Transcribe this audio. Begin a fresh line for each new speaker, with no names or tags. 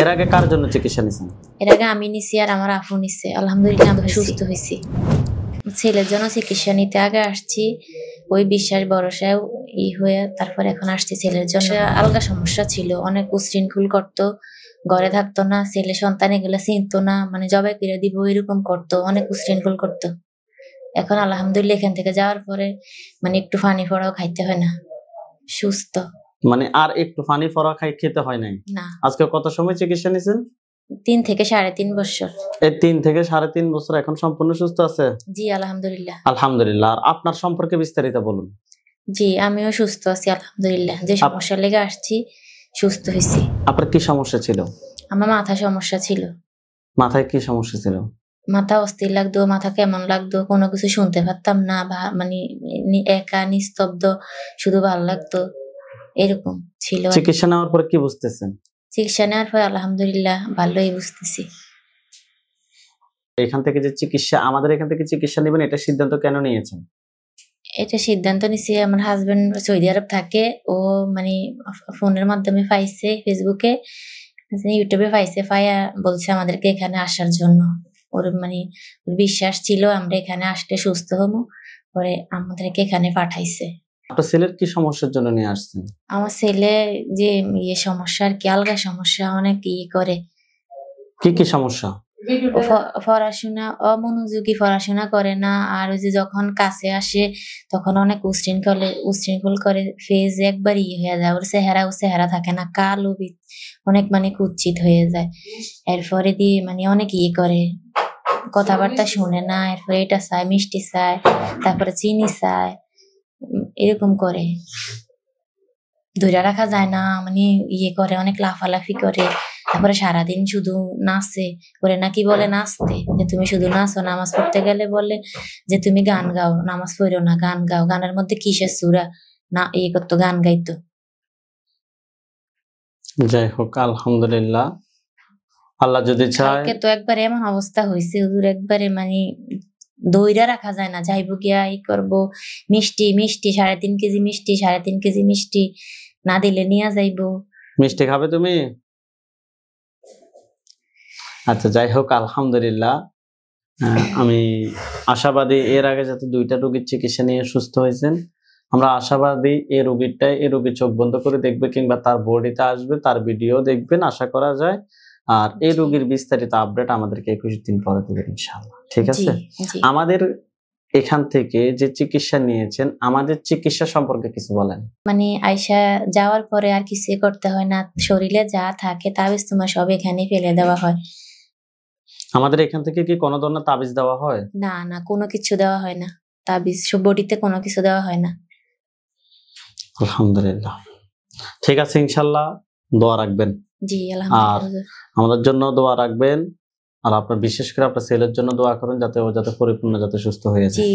এর আগে কার জন্য চিকিৎসা নিছেন?
এর আগে আমি নিছি আর আমার আপু নিছে, আলহামদুলিল্লাহ আমরা সুস্থ হয়েছি। ছেলের জন্য চিকিৎসা নিতে আগে আসছি, ওই বিশ্বাস ভরসায় হয়ে তারপর এখন আসছি ছেলের জন্য। আলগা সমস্যা ছিল, অনেক উশৃঙ্খল করতো, ঘরে থাকতো না, ছেলে সন্তান এগুলো চিনতো না, মানে জবাই করে দিব এরকম করতো, অনেক উশৃঙ্খল করতো। এখন আলহামদুলিল্লাহ এখান থেকে যাওয়ার পরে মানে একটু পানি ফোড়াও খাইতে হয় না, সুস্থ।
মানে আর একটু পানি ফোড়া খেতে হয় নাই
না।
আজকে কত সময় চিকিৎসা নিছেন?
3 থেকে 3.5 বছর।
এই 3 থেকে 3.5 বছর এখন সম্পূর্ণ সুস্থ আছে?
জি আলহামদুলিল্লাহ।
আলহামদুলিল্লাহ। আর আপনার সম্পর্কে বিস্তারিত বলুন।
জি আমিও সুস্থ আছি আলহামদুলিল্লাহ, যে সমস্যা লেগে আসছি সুস্থ হয়েছি।
আপনার কি সমস্যা ছিল?
আমার মাথা সমস্যা ছিল।
মাথায় কি সমস্যা ছিল?
মাথা অস্থির লাগতো, মাথা কেমন লাগতো, কোনো কিছু শুনতে পারতাম না, মানে একা নিস্তব্ধ, শুধু ভালো লাগতো, এরকম ছিল।
চিকিৎসা নেওয়ার পরে কি বুঝতেছেন?
চিকিৎসা নেওয়ার পর আলহামদুলিল্লাহ ভালোই বুঝতেছি।
এখান থেকে যে চিকিৎসা, আমাদের এখান থেকে চিকিৎসা নেবেন, এটা সিদ্ধান্ত কেন নিয়েছেন?
এটা সিদ্ধান্ত নিছি, আমার হাজবেন্ড সৌদি আরব থাকে, ও মানে ফোনের মাধ্যমে পাইছে, ফেসবুকে ইউটিউবে পাইছে, পাইয়া বলছে আমাদেরকে এখানে আসার জন্য। ওর মানে বিশ্বাস ছিল আমরা এখানে আসলে সুস্থ হবো, পরে আমাদেরকে এখানে পাঠাইছে।
আপনার ছেলের কি সমস্যার জন্য নিয়ে আসছেন?
আমার ছেলে যে সমস্যা আর কি, আলগা সমস্যা, অনেক করে।
কি কি সমস্যা?
পড়াশোনা, অমনোযোগী, পড়াশোনা করে না, আর ওই যে যখন কাছে আসে তখন অনেক উশৃঙ্খল করে, ফেজ একবার হয়ে যায়, ওর চেহারা থাকে না, কালো, অনেক মানে কুৎসিত হয়ে যায়। এরপরে দিয়ে মানে অনেক করে, কথাবার্তা শুনে না, এরপরে এটা চায়, মিষ্টি চায়, তারপরে চিনি চায়, এরকম করে, ধরে রাখা যায় না, মানে করে, অনেক লাফালাফি করে। তারপরে সারাদিন শুধু নাচে, করে নাকি বলে নাচতে, যে তুমি শুধু নাচো, নামাজ পড়তে গেলে বলে যে তুমি গান গাও, নামাজ পড়ো না, গান গাও, গানের মধ্যে কিসের সুরা না, করতো, গান গাইতো।
যাই হোক আলহামদুলিল্লাহ, আল্লাহ যদি চায়।
তো একবার এমন অবস্থা হয়েছে হুজুর, একবারে মানে দইরা রাখা যায় না, যাইবো গিয়া করবো, মিষ্টি 3.5 কেজি মিষ্টি, 3.5 কেজি মিষ্টি না দিলে নিয়ে যাইবো।
মিষ্টি খাবে তুমি? আচ্ছা যাই হোক আলহামদুলিল্লাহ, আমি আশাবাদী এর আগে যাতে 2টা রোগীর চিকিৎসা নিয়ে সুস্থ হয়েছেন, আমরা আশাবাদী এই রোগী চোখ বন্ধ করে দেখবে, কিংবা তার বডিতে আসবে, তার ভিডিও দেখবেন, আশা করা যায়। আর এই রোগীর বিস্তারিত আপডেট আমাদেরকে 21 দিন পরে দেবেন ইনশাআল্লাহ, ঠিক আছে? আমাদের এখান থেকে যে চিকিৎসা নিয়েছেন, আমাদের চিকিৎসা সম্পর্কে কিছু বলেন।
মানে আয়শা যাওয়ার পরে আর কিছু করতে হয় না, শরীরে যা থাকে তাবিজ তোমার সব এখানে ফেলে দেওয়া হয়।
আমাদের এখান থেকে কি কোনো ধরনের তাবিজ দেওয়া হয়?
না না, কোনো কিছু দেওয়া হয় না, তাবিজ সব বডিতে কোনো কিছু দেওয়া হয় না।
আলহামদুলিল্লাহ, ঠিক আছে, ইনশাআল্লাহ দোয়া রাখবেন।
জি আলহামদুলিল্লাহ,
আমাদের জন্য দোয়া রাখবেন, আর আপনার বিশেষ করে আপনার ছেলের জন্য দোয়া করুন, যাতে ও পরিপূর্ণ, যাতে সুস্থ হয়ে যায়।